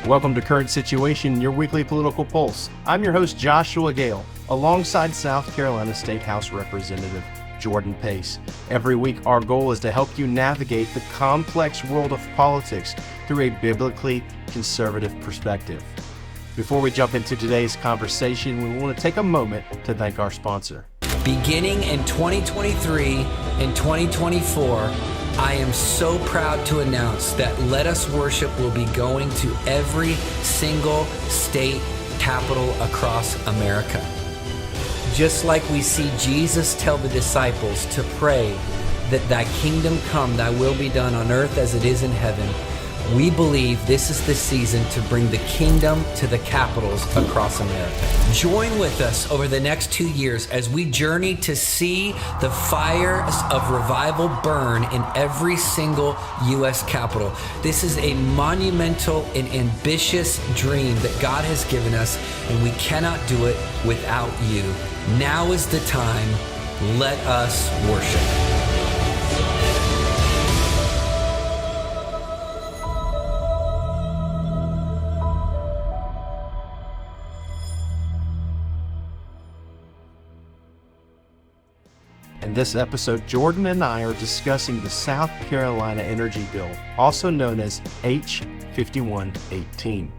Welcome to Current Situation, your weekly political pulse. I'm your host, Joshua Gale, alongside South Carolina State House Representative Jordan Pace. Every week, our goal is to help you navigate the complex world of politics through a biblically conservative perspective. Before we jump into today's conversation, we want to take a moment to thank our sponsor. Beginning in 2023 and 2024, I am so proud to announce that Let Us Worship will be going to every single state capital across America. Just like we see Jesus tell the disciples to pray that thy kingdom come, thy will be done on earth as it is in heaven, we believe this is the season to bring the kingdom to the capitals across America. Join with us over the next 2 years as we journey to see the fires of revival burn in every single U.S. capital. This is a monumental and ambitious dream that God has given us, and we cannot do it without you. Now is the time. Let us worship. In this episode, Jordan and I are discussing the South Carolina Energy Bill, also known as H1518.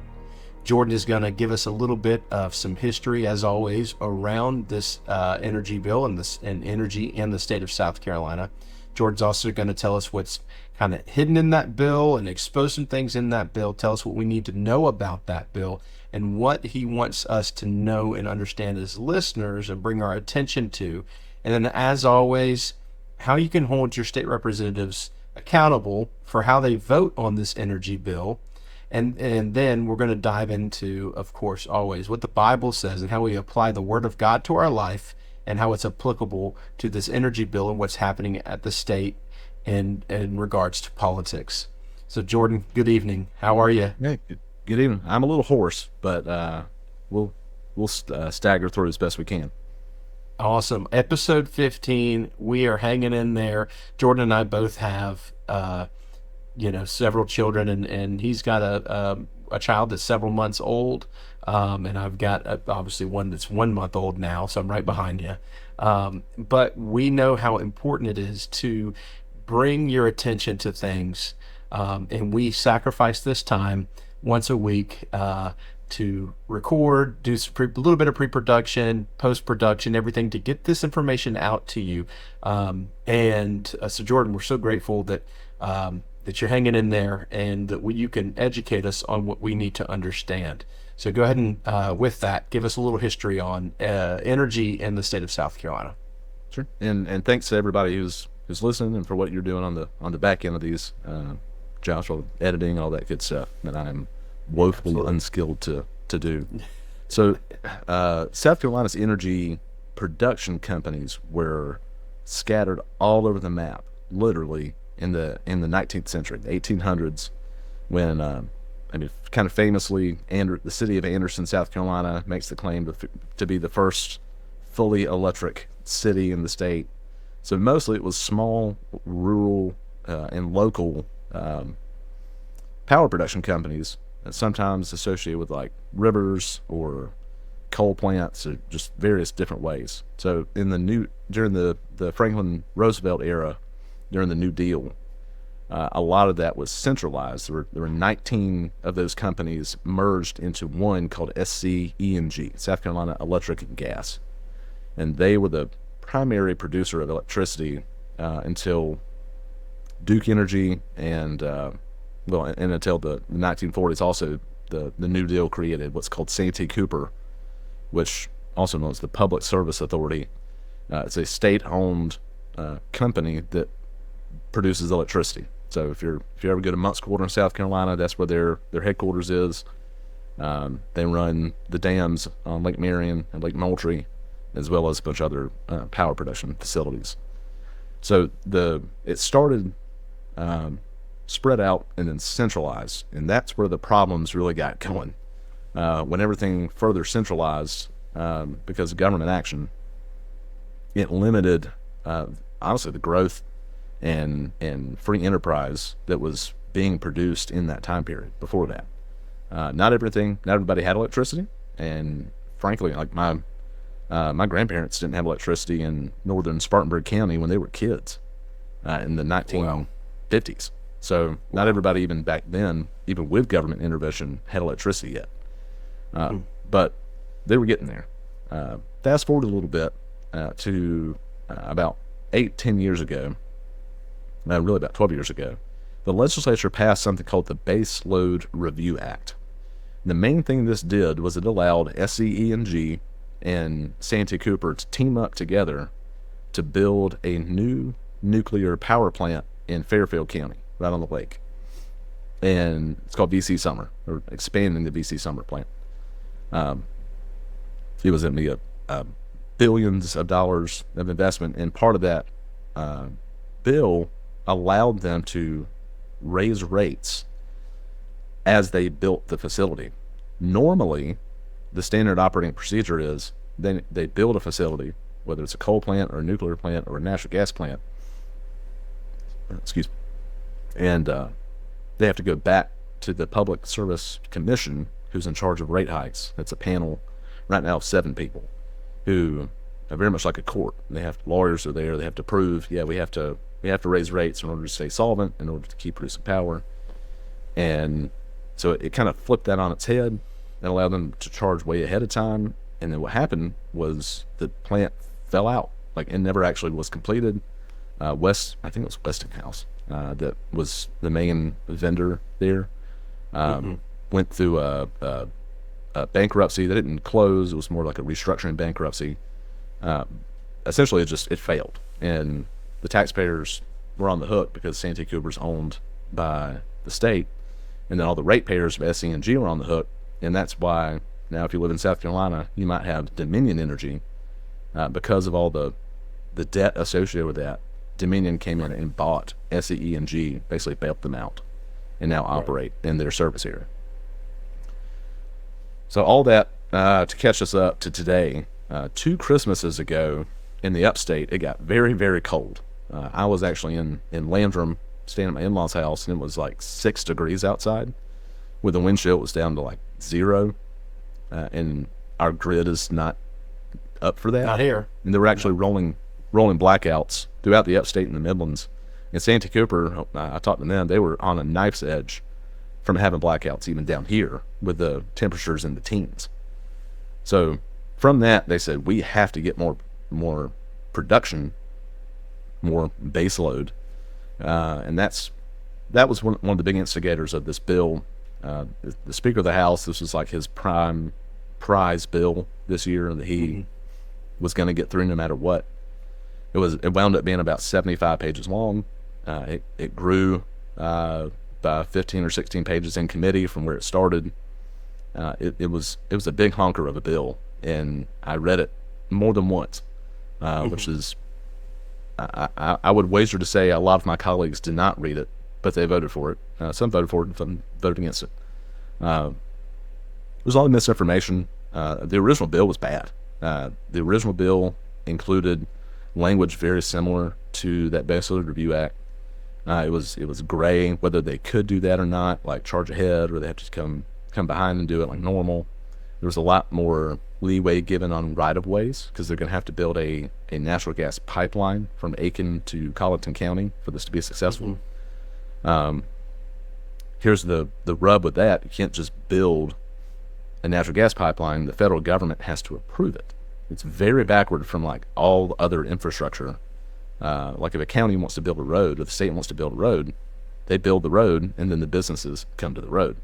Jordan is going to give us a little bit of some history, as always, around this energy bill and energy in the state of South Carolina. Jordan's also going to tell us what's kind of hidden in that bill and expose some things in that bill, tell us what we need to know about that bill and what he wants us to know and understand as listeners and bring our attention to. And then, as always, how you can hold your state representatives accountable for how they vote on this energy bill. And then we're going to dive into, of course, always what the Bible says and how we apply the Word of God to our life and how it's applicable to this energy bill and what's happening at the state in regards to politics. So, Jordan, good evening. How are you? Hey, good evening. I'm a little hoarse, but we'll stagger through as best we can. Awesome. Episode 15, we are hanging in there. Jordan and I both have, several children, and he's got a child that's several months old, and I've got obviously one that's 1 month old now, so I'm right behind you. But we know how important it is to bring your attention to things, and we sacrifice this time once a week to record, do a little bit of pre-production, post-production, everything to get this information out to you. So Jordan, we're so grateful that you're hanging in there and that you can educate us on what we need to understand. So go ahead and with that, give us a little history on energy in the state of South Carolina. Sure. And thanks to everybody who's listening and for what you're doing on the back end of these, Josh, all the editing, all that good stuff that I'm woefully unskilled to do. So South Carolina's energy production companies were scattered all over the map, literally in the 19th century, the 1800s, when kind of famously, the city of Anderson, South Carolina, makes the claim to be the first fully electric city in the state. So mostly it was small, rural, and local power production companies, sometimes associated with like rivers or coal plants or just various different ways. So during the Franklin Roosevelt era, during the New Deal, a lot of that was centralized. There were 19 of those companies merged into one called SCE&G, South Carolina Electric and Gas. And they were the primary producer of electricity until Duke Energy and until the 1940s, also the New Deal created what's called Santee Cooper, which also known as the Public Service Authority. It's a state-owned company that produces electricity. So if you ever go to Moncks Quarter in South Carolina, that's where their headquarters is. They run the dams on Lake Marion and Lake Moultrie, as well as a bunch of other power production facilities. So it started spread out and then centralized, and that's where the problems really got going. When everything further centralized, because of government action, it limited, honestly, the growth and free enterprise that was being produced in that time period before that. Not everybody had electricity, and frankly, like my grandparents didn't have electricity in northern Spartanburg County when they were kids in the 1950s. So not everybody even back then, even with government intervention, had electricity yet. But they were getting there. Fast forward a little bit to about 10 years ago, really about 12 years ago, the legislature passed something called the Base Load Review Act. The main thing this did was it allowed SCE&G and Santee Cooper to team up together to build a new nuclear power plant in Fairfield County, right on the lake. And it's called VC Summer, or expanding the VC Summer plant. It was going to be a billions of dollars of investment, and part of that bill allowed them to raise rates as they built the facility. Normally, the standard operating procedure is they build a facility, whether it's a coal plant or a nuclear plant or a natural gas plant, and they have to go back to the Public Service Commission, who's in charge of rate hikes. That's a panel right now of 7 people who are very much like a court. Lawyers are there. They have to prove, we have to raise rates in order to stay solvent, in order to keep producing power. And so it kind of flipped that on its head and allowed them to charge way ahead of time. And then what happened was the plant fell out. Like, it never actually was completed. I think it was Westinghouse that was the main vendor there. Went through a bankruptcy. They didn't close. It was more like a restructuring bankruptcy. Essentially, it failed, and the taxpayers were on the hook because Santee Cooper's owned by the state, and then all the ratepayers of SE&G were on the hook, and that's why now if you live in South Carolina, you might have Dominion Energy because of all the debt associated with that. Dominion came in and bought SE&G, basically bailed them out, and now operate in their service area. So all that to catch us up to today. 2 Christmases ago in the upstate, it got very, very cold. I was actually in Landrum, staying at my in-laws' house, and it was like 6 degrees outside. With the wind chill, it was down to like 0. And our grid is not up for that. Not here. And they were actually rolling blackouts throughout the upstate and the Midlands. And Santee Cooper, I talked to them, they were on a knife's edge from having blackouts even down here with the temperatures in the teens. So from that, they said, we have to get more production, more base load. And that was one of the big instigators of this bill. The Speaker of the House, this was like his prime prize bill this year that he was going to get through no matter what. It wound up being about 75 pages long. It grew by 15 or 16 pages in committee from where it started. It was a big honker of a bill, and I read it more than once, which is I would wager to say a lot of my colleagues did not read it, but they voted for it. Some voted for it, some voted against it. There's a lot of misinformation. The original bill was bad. The original bill included language very similar to that Base Load Review Act. It was gray whether they could do that or not, like charge ahead, or they have to come behind and do it like normal. There was a lot more leeway given on right-of-ways because they're going to have to build a natural gas pipeline from Aiken to Colleton County for this to be successful. Here's the rub with that. You can't just build a natural gas pipeline. The federal government has to approve it. It's very backward from like all other infrastructure. Like if a county wants to build a road or the state wants to build a road, they build the road and then the businesses come to the road.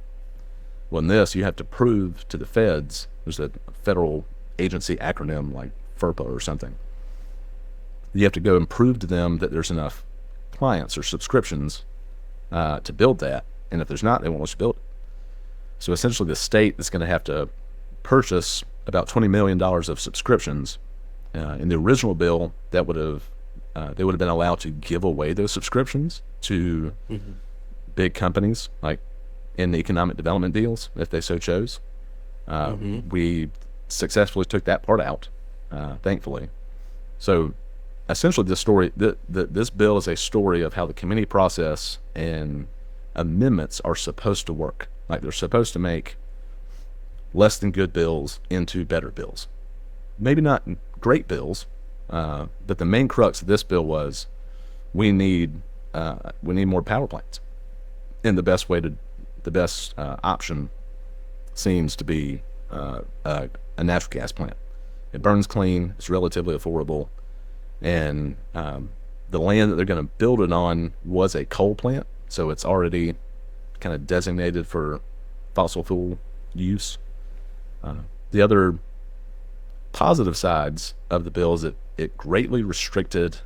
Well, in this, you have to prove to the feds, there's a federal agency acronym like FERPA or something. You have to go and prove to them that there's enough clients or subscriptions to build that. And if there's not, they won't let you build it. So essentially the state is going to have to purchase about $20 million of subscriptions. In the original bill, that would have they would have been allowed to give away those subscriptions to big companies, like in the economic development deals, if they so chose. We successfully took that part out, thankfully. So essentially this bill is a story of how the committee process and amendments are supposed to work. Like they're supposed to make less than good bills into better bills. Maybe not great bills, but the main crux of this bill was we need more power plants, and the best option seems to be a natural gas plant. It burns clean, it's relatively affordable, and the land that they're going to build it on was a coal plant, so it's already kind of designated for fossil fuel use. The other positive sides of the bill is that it greatly restricted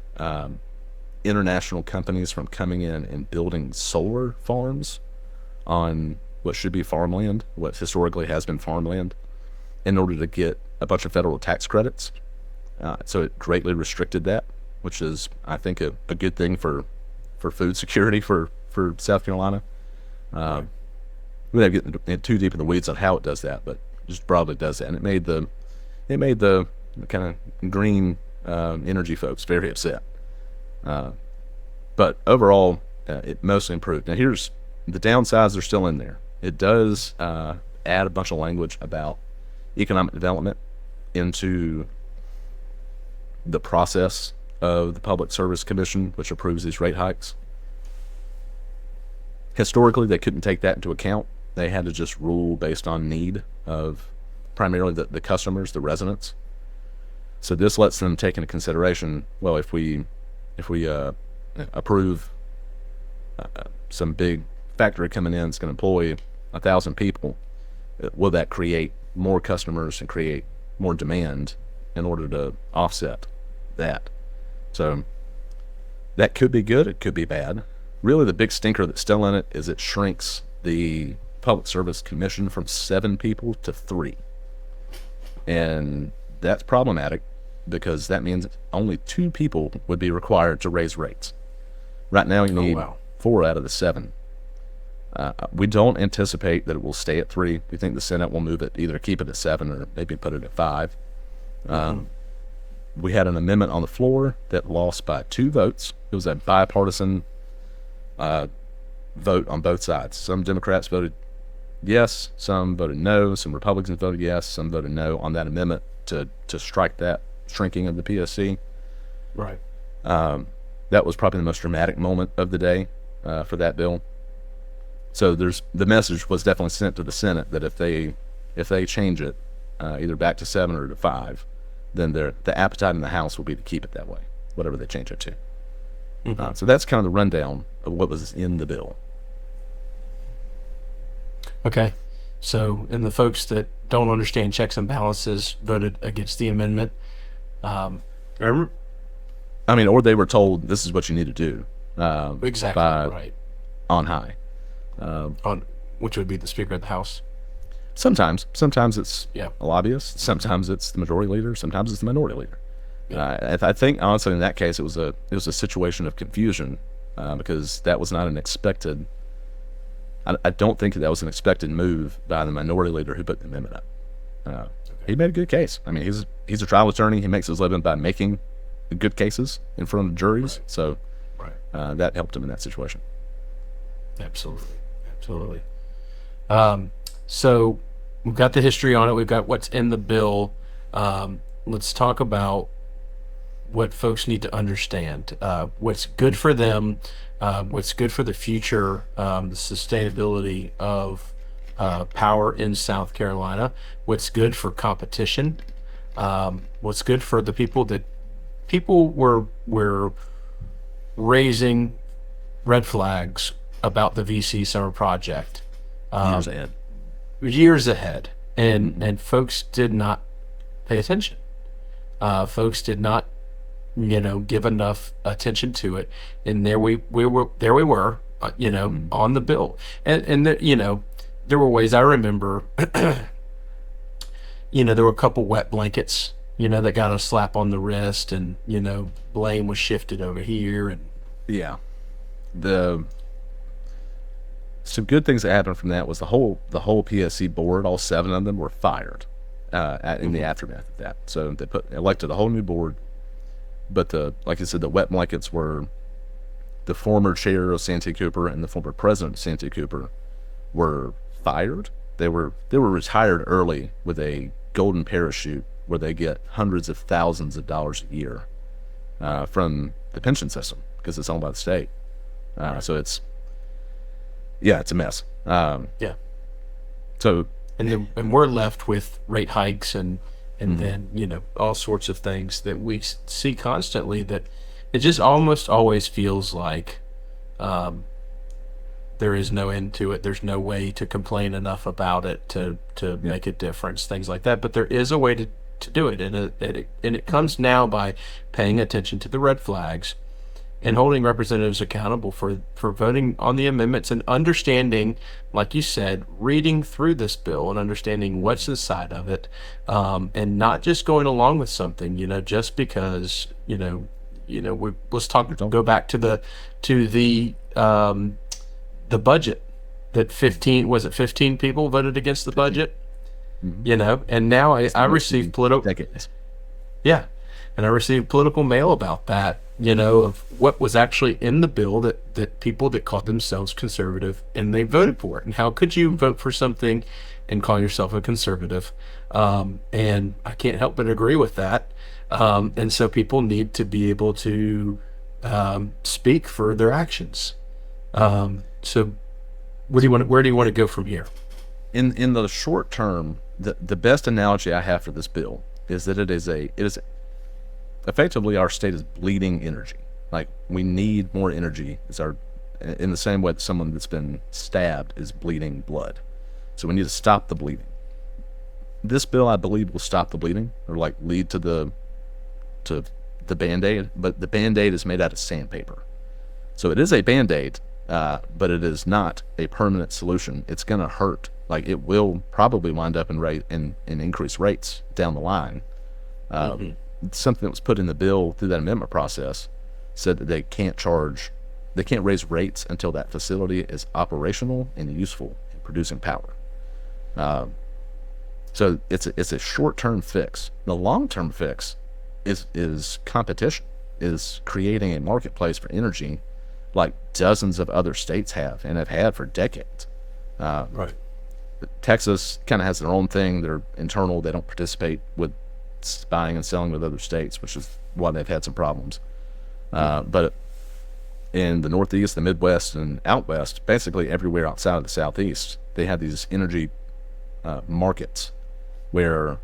international companies from coming in and building solar farms on what should be farmland, what historically has been farmland, in order to get a bunch of federal tax credits. So it greatly restricted that, which is, I think, a good thing for food security for South Carolina. We don't get too deep in the weeds on how it does that, but just broadly does that, and it made the kind of green energy folks very upset. But overall, it mostly improved. Now, here's the downsides are still in there. It does add a bunch of language about economic development into the process of the Public Service Commission, which approves these rate hikes. Historically, they couldn't take that into account. They had to just rule based on need of primarily the customers, the residents. So this lets them take into consideration, well, if we approve some big factory coming in that's going to employ 1,000 people, will that create more customers and create more demand in order to offset that? So that could be good, it could be bad. Really, the big stinker that's still in it is it shrinks the Public Service Commission from 7 people to 3. And that's problematic because that means only 2 people would be required to raise rates. Right now, you need 4 out of the 7. We don't anticipate that it will stay at 3. We think the Senate will move it, either keep it at 7 or maybe put it at 5. We had an amendment on the floor that lost by 2 votes. It was a bipartisan vote on both sides. Some Democrats voted yes, some voted no, some Republicans voted yes, some voted no on that amendment to strike that shrinking of the PSC. Right. That was probably the most dramatic moment of the day for that bill. So the message was definitely sent to the Senate that if they change it either back to 7 or to 5, then the appetite in the House will be to keep it that way, whatever they change it to. Mm-hmm. So that's kind of the rundown of what was in the bill. Okay. So, and the folks that don't understand checks and balances voted against the amendment. Remember? I mean, or they were told this is what you need to do. Exactly. Right. On high. On which would be the Speaker of the House. Sometimes it's a lobbyist. Sometimes it's the majority leader. Sometimes it's the minority leader. Yeah. I think honestly in that case it was a situation of confusion because that was not an expected. I don't think that was an expected move by the minority leader who put the amendment up. He made a good case. I mean, he's a trial attorney. He makes his living by making good cases in front of juries. Right. So that helped him in that situation. Absolutely. So we've got the history on it. We've got what's in the bill. Let's talk about what folks need to understand. What's good for them. What's good for the future. The sustainability of power in South Carolina. What's good for competition. What's good for the people that people were raising red flags about the VC summer project years ahead, and folks did not pay attention. Folks did not give enough attention to it, and there we were on the bill, and there were ways. I remember there were a couple wet blankets that got a slap on the wrist, and blame was shifted over here, and some good things that happened from that was the whole PSC board, all 7 of them were fired in the aftermath of that. So they elected a whole new board, but like I said, the wet blankets were the former chair of Santee Cooper and the former president of Santee Cooper were fired. They were retired early with a golden parachute where they get hundreds of thousands of dollars a year from the pension system because it's owned by the state. So it's a mess. Yeah. So And we're left with rate hikes and then, you know, all sorts of things that we see constantly that it just almost always feels like there is no end to it. There's no way to complain enough about it to make a difference, things like that. But there is a way to do it. And it comes now by paying attention to the red flags and holding representatives accountable for voting on the amendments and understanding, like you said, reading through this bill and understanding what's inside of it, and not just going along with something, you know, just because, go back to the budget that 15 people voted against the budget, you know, and now I received decades. yeah. And I received political mail about that, you know, of what was actually in the bill that people that called themselves conservative and they voted for it. And how could you vote for something and call yourself a conservative? And I can't help but agree with that. And so people need to be able to speak for their actions. So where do you want to go from here? In the short term, the best analogy I have for this bill is that it is effectively our state is bleeding energy. Like, we need more energy. In the same way that someone that's been stabbed is bleeding blood. So we need to stop the bleeding. This bill, I believe, will stop the bleeding, or like lead to the Band-Aid, but the Band-Aid is made out of sandpaper. So it is a Band-Aid, but it is not a permanent solution. It's going to hurt. Like, it will probably wind up in increased rates down the line. Something that was put in the bill through that amendment process said that they can't raise rates until that facility is operational and useful in producing power. So it's a short-term fix. The long-term fix is competition, is creating a marketplace for energy like dozens of other states have and have had for decades. Right. Texas kind of has their own thing. They're internal. They don't participate with buying and selling with other states, which is why they've had some problems. But in the Northeast, the Midwest, and out West, basically everywhere outside of the Southeast, they have these energy markets where,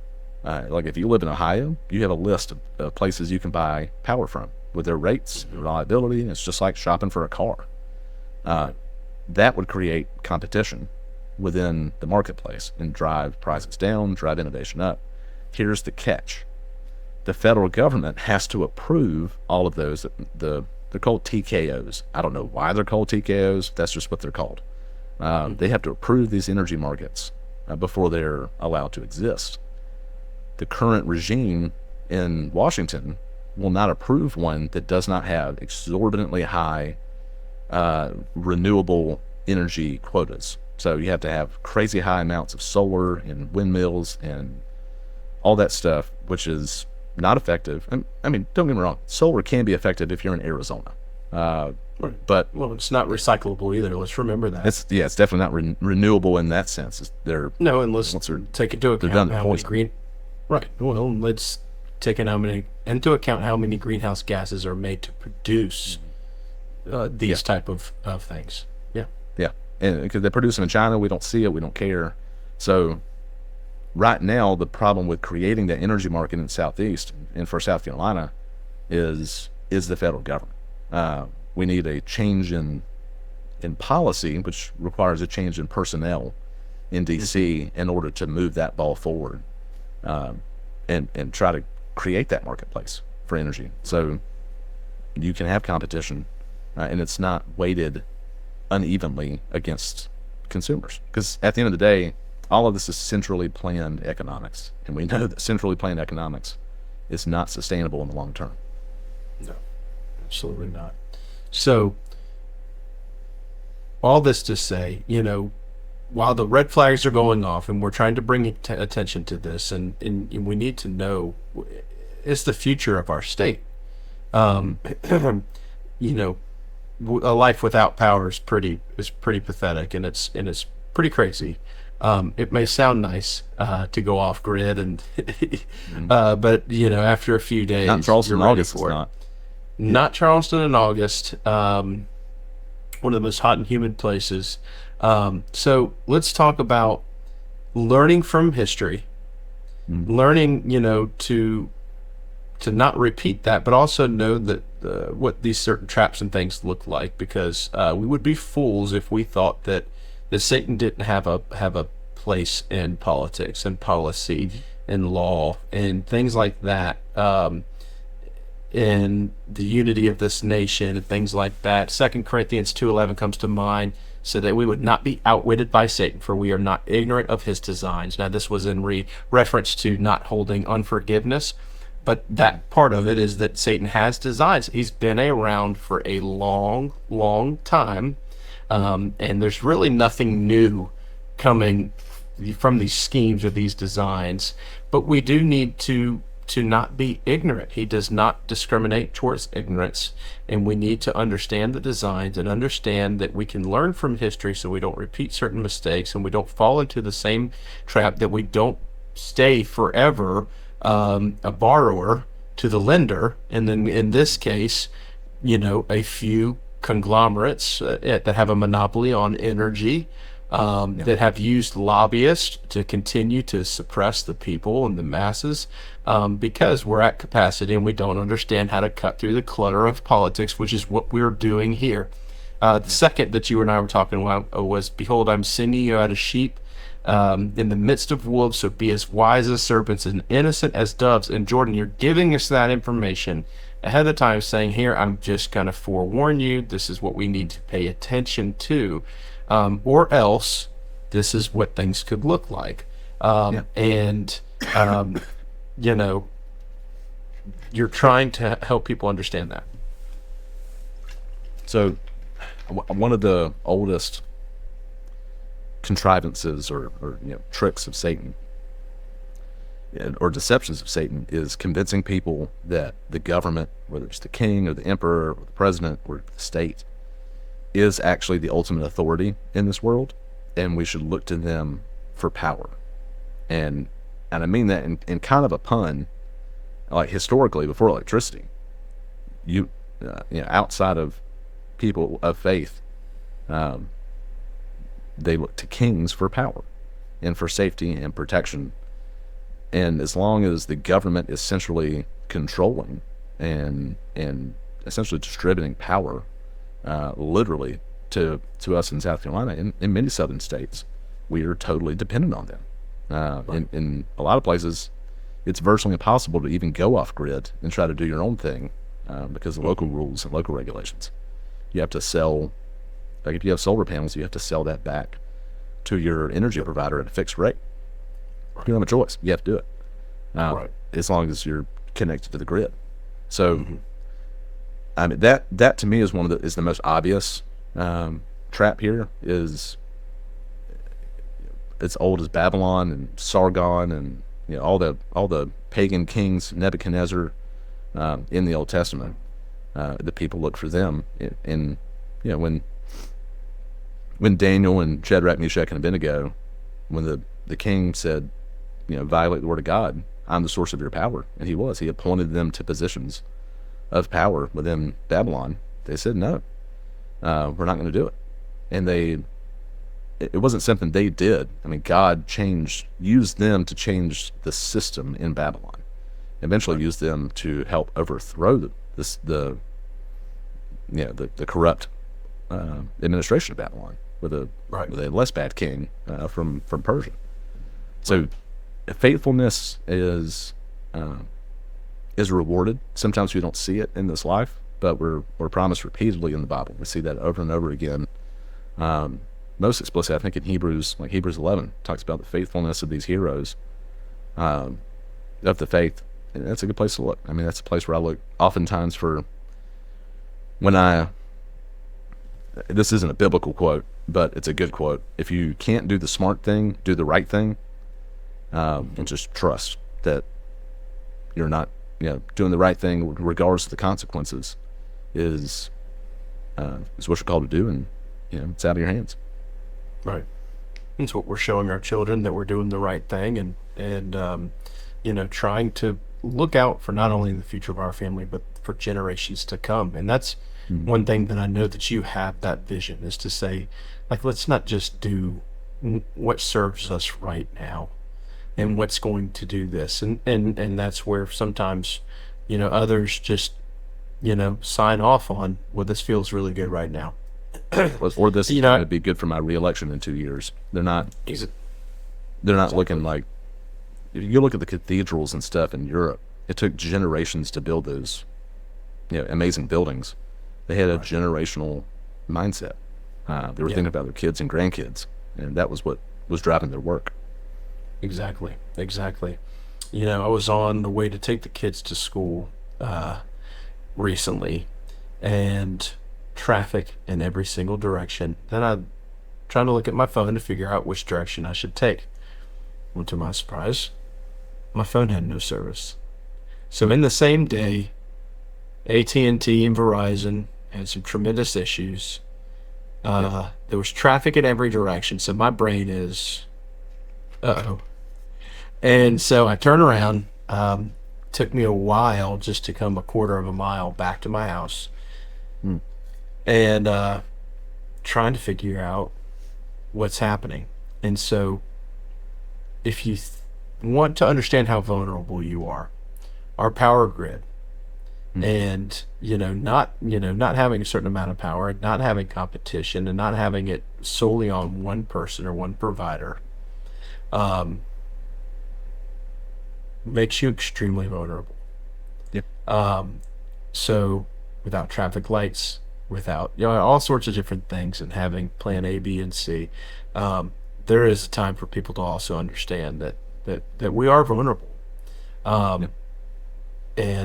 like, if you live in Ohio, you have a list of places you can buy power from with their rates, reliability, and it's just like shopping for a car. That would create competition within the marketplace and drive prices down, drive innovation up. Here's the catch. The federal government has to approve all of those. They're called TKOs. I don't know why they're called TKOs. That's just what they're called. They have to approve these energy markets before they're allowed to exist. The current regime in Washington will not approve one that does not have exorbitantly high renewable energy quotas. So you have to have crazy high amounts of solar and windmills and all that stuff, which is not effective. And I mean, don't get me wrong, solar can be effective if you're in Arizona. But it's not recyclable either. Let's remember that. It's definitely not renewable in that sense. No, and let's take into account how many green. Right. Well, let's take into account how many greenhouse gases are made to produce these type of things. Yeah. Yeah, and because they produce them in China, we don't see it, we don't care. So right now, the problem with creating the energy market in the Southeast and for South Carolina is the federal government. We need a change in policy, which requires a change in personnel in D.C. in order to move that ball forward, and try to create that marketplace for energy. So you can have competition, and it's not weighted unevenly against consumers. Because at the end of the day, all of this is centrally planned economics, and we know that centrally planned economics is not sustainable in the long term. No, absolutely not. So, all this to say, while the red flags are going off, and we're trying to bring attention to this, and we need to know it's the future of our state. A life without power is pretty pathetic, and it's pretty crazy. It may sound nice to go off grid, and but after a few days, Not in Charleston you're in ready August, it's for it. not. Not Charleston in August. One of the most hot and humid places. So let's talk about learning from history, learning, to not repeat that, but also know that what these certain traps and things look like, because we would be fools if we thought that Satan didn't have a place in politics and policy and law and things like that. In the unity of this nation and things like that. 2 Corinthians 2:11 comes to mind, so that we would not be outwitted by Satan, for we are not ignorant of his designs. Now, this was in reference to not holding unforgiveness, but that part of it is that Satan has designs. He's been around for a long, long time, and there's really nothing new coming from these schemes or these designs, but we do need to not be ignorant. He does not discriminate towards ignorance, and we need to understand the designs and understand that we can learn from history so we don't repeat certain mistakes and we don't fall into the same trap, that we don't stay forever a borrower to the lender, and then in this case, a few conglomerates that have a monopoly on energy, that have used lobbyists to continue to suppress the people and the masses, because we're at capacity and we don't understand how to cut through the clutter of politics, which is what we're doing here. The second that you and I were talking about was, behold, I'm sending you out as sheep in the midst of wolves, so be as wise as serpents and innocent as doves. And Jordan, you're giving us that information ahead of time, saying, here, I'm just going to forewarn you, this is what we need to pay attention to. Or else this is what things could look like. And, you're trying to help people understand that. So one of the oldest contrivances or tricks of Satan, or deceptions of Satan, is convincing people that the government, whether it's the king or the emperor or the president or the state, is actually the ultimate authority in this world, and we should look to them for power. And I mean that in kind of a pun. Like, historically, before electricity, outside of people of faith, they look to kings for power and for safety and protection. And as long as the government is centrally controlling and essentially distributing power, literally to us in South Carolina, in many southern states, we are totally dependent on them. In a lot of places, it's virtually impossible to even go off grid and try to do your own thing, because of local rules and local regulations. You have to sell, like if you have solar panels, you have to sell that back to your energy provider at a fixed rate. You don't have a choice. You have to do it, as long as you're connected to the grid. So, I mean, that to me is is the most obvious trap here. Is it's old as Babylon and Sargon and all the pagan kings, Nebuchadnezzar, in the Old Testament. The people look for them, and when Daniel and Shadrach, Meshach, and Abednego, when the king said, violate the word of God, I'm the source of your power, and he appointed them to positions of power within Babylon. They said, no, we're not going to do it. And it wasn't something they did. I mean, God used them to change the system in Babylon. Eventually used them to help overthrow the corrupt administration of Babylon with a less bad king from Persia. So faithfulness is rewarded. Sometimes we don't see it in this life, but we're promised repeatedly in the Bible. We see that over and over again. Most explicit, I think, in Hebrews 11 talks about the faithfulness of these heroes of the faith. And that's a good place to look. I mean, that's a place where I look oftentimes for this isn't a biblical quote, but it's a good quote. If you can't do the smart thing, do the right thing, and just trust that you're not, doing the right thing regardless of the consequences is what you're called to do, and it's out of your hands. Right. It's what we're showing our children, that we're doing the right thing, and trying to look out for not only the future of our family, but for generations to come. And that's one thing that I know that you have, that vision, is to say, like, let's not just do what serves us right now and what's going to do this. And that's where sometimes, others just, sign off on, well, this feels really good right now. Or this is You know, going to be good for my reelection in 2 years. They're not Ex- looking like, if you look at the cathedrals and stuff in Europe, it took generations to build those, amazing buildings. They had a generational mindset. They were thinking about their kids and grandkids, and that was what was driving their work. Exactly. I was on the way to take the kids to school recently, and traffic in every single direction. Then I'm trying to look at my phone to figure out which direction I should take. Well, to my surprise, my phone had no service. So in the same day, AT&T and Verizon had some tremendous issues. There was traffic in every direction, so my brain is, uh-oh. And so I turn around. Took me a while just to come a quarter of a mile back to my house, and trying to figure out what's happening. And so, if you want to understand how vulnerable you are, our power grid, and not having a certain amount of power, and not having competition, and not having it solely on one person or one provider, makes you extremely vulnerable. Yep. So without traffic lights, without all sorts of different things, and having plan A, B, and C, there is a time for people to also understand that we are vulnerable. And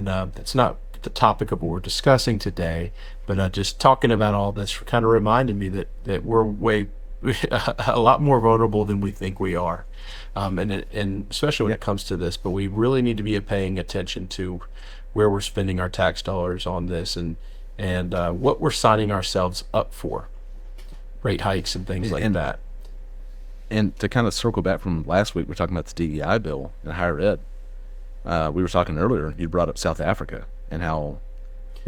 that's not the topic of what we're discussing today, but just talking about all this kind of reminded me that we're way a lot more vulnerable than we think we are, and especially when it comes to this. But we really need to be paying attention to where we're spending our tax dollars on this, and what we're signing ourselves up for, rate hikes and things like that. And to kind of circle back from last week, we're talking about the DEI bill in higher ed. We were talking earlier, you brought up South Africa, and how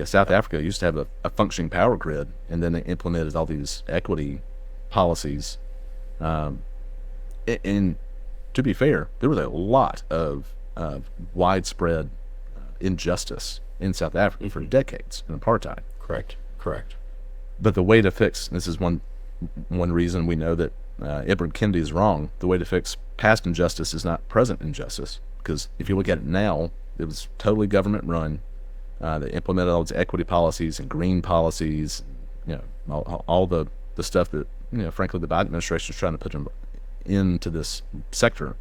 South Africa used to have a functioning power grid, and then they implemented all these equity policies. And to be fair, there was a lot of widespread injustice in South Africa for decades in apartheid. Correct. But the way to fix, this is one reason we know that Edward Kennedy is wrong, the way to fix past injustice is not present injustice. Because if you look at it now, it was totally government run. They implemented all these equity policies and green policies, all the stuff that, frankly, the Biden administration is trying to put into this sector.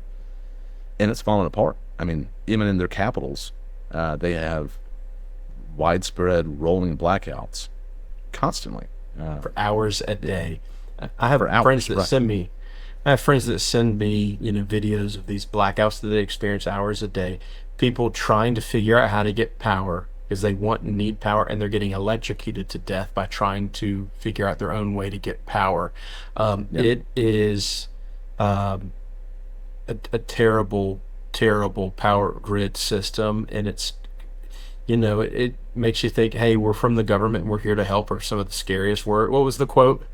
And it's falling apart. I mean, even in their capitals, they have widespread rolling blackouts constantly. For hours a day. I have hours, friends that right. send me videos of these blackouts that they experience hours a day. People trying to figure out how to get power because they want and need power, and they're getting electrocuted to death by trying to figure out their own way to get power. It is a terrible, terrible power grid system, and it's it makes you think, hey, we're from the government and we're here to help, are some of the scariest words. What was the quote?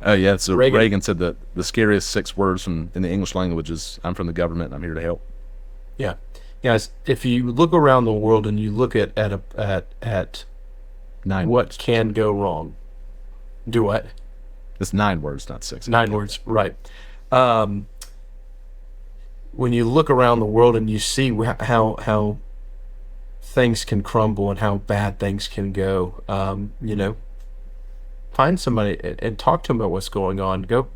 Oh, yeah. So Reagan said that the scariest 6 words in the English language is, I'm from the government and I'm here to help. Yeah. Guys, if you look around the world and you look at 9 what words. can go wrong, do what? It's 9 words, not 6. 9 words, right. When you look around the world and you see how things can crumble and how bad things can go, find somebody and talk to them about what's going on. Go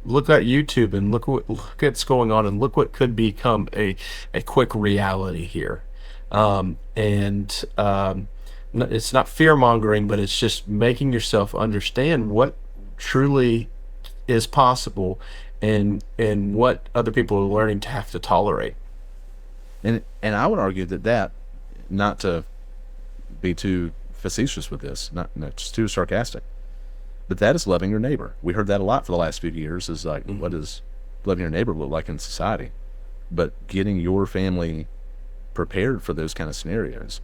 look at YouTube and look at what's going on, and look what could become a quick reality here. It's not fear mongering, but it's just making yourself understand what truly is possible, and what other people are learning to have to tolerate. And I would argue that not to be too facetious with this, not just too sarcastic, But that is loving your neighbor. We heard that a lot for the last few years, is like, what does loving your neighbor look like in society? But getting your family prepared for those kind of scenarios,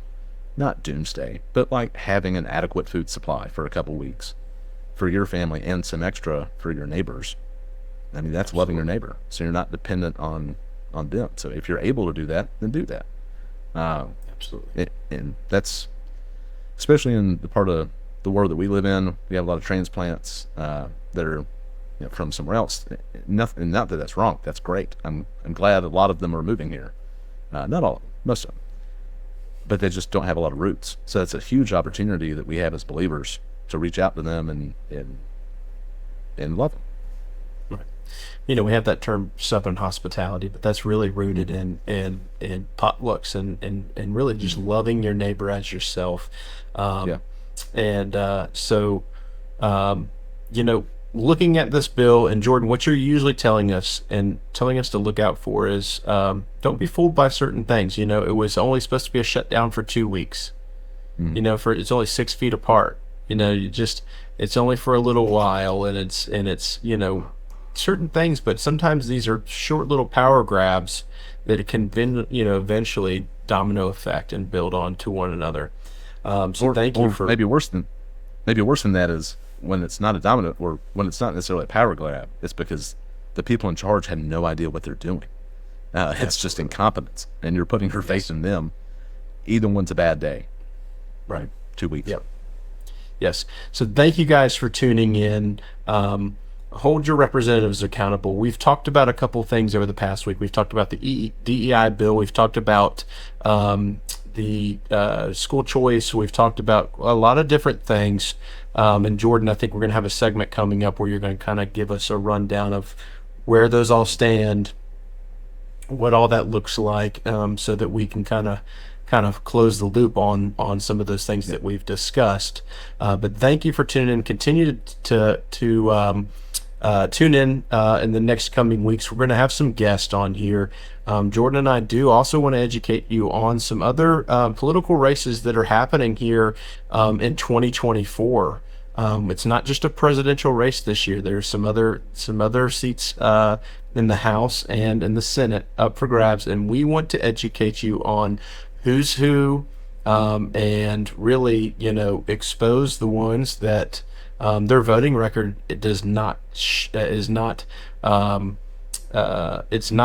not doomsday, but like having an adequate food supply for a couple weeks for your family and some extra for your neighbors. I mean, that's loving your neighbor. So you're not dependent on them. So if you're able to do that, then do that. Absolutely. And that's, especially in the part of the world that we live in, we have a lot of transplants that are, from somewhere else. Nothing, not that that's wrong. That's great. I'm glad a lot of them are moving here. Not all, most of them, but they just don't have a lot of roots. So it's a huge opportunity that we have as believers to reach out to them and love them. Right. We have that term Southern hospitality, but that's really rooted in potlucks and really just loving your neighbor as yourself. And so, looking at this bill, and Jordan, what you're usually telling us to look out for is, don't be fooled by certain things. It was only supposed to be a shutdown for 2 weeks. It's only 6 feet apart. It's only for a little while, and it's certain things, but sometimes these are short little power grabs that it can eventually domino effect and build on to one another. So thank you for maybe worse than that is when it's not a domino, or when it's not necessarily a power grab. It's because the people in charge have no idea what they're doing. It's just incompetence, and you're putting your faith in them. Either one's a bad day. Right. 2 weeks. Yep. Yes. So thank you guys for tuning in. Hold your representatives accountable. We've talked about a couple things over the past week. We've talked about the DEI bill. We've talked about the school choice. We've talked about a lot of different things. And Jordan, I think we're going to have a segment coming up where you're going to kind of give us a rundown of where those all stand, what all that looks like, so that we can kind of close the loop on some of those things that we've discussed. But thank you for tuning in. Continue to tune in the next coming weeks. We're going to have some guests on here. Jordan and I do also want to educate you on some other political races that are happening here in 2024. It's not just a presidential race this year. There's some other seats in the House and in the Senate up for grabs, and we want to educate you on who's who, and really, expose the ones that their voting record it's not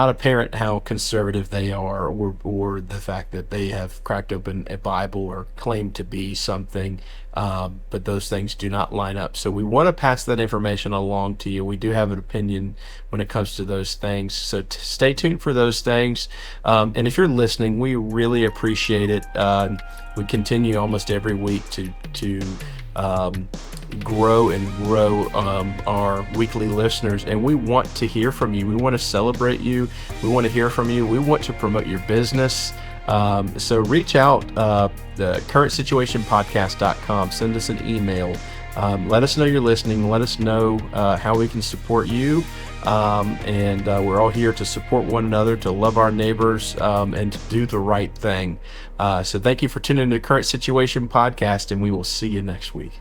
apparent how conservative they are, or the fact that they have cracked open a Bible or claim to be something, but those things do not line up. So we want to pass that information along to you. We do have an opinion when it comes to those things, so stay tuned for those things. And if you're listening, we really appreciate it. We continue almost every week to grow our weekly listeners, and we want to hear from you. We want to celebrate you. We want to hear from you. We want to promote your business. So reach out, the currentsituationpodcast.com. Send us an email. Let us know you're listening. Let us know how we can support you. And we're all here to support one another, to love our neighbors, and to do the right thing. So thank you for tuning in to Current Situation Podcast, and we will see you next week.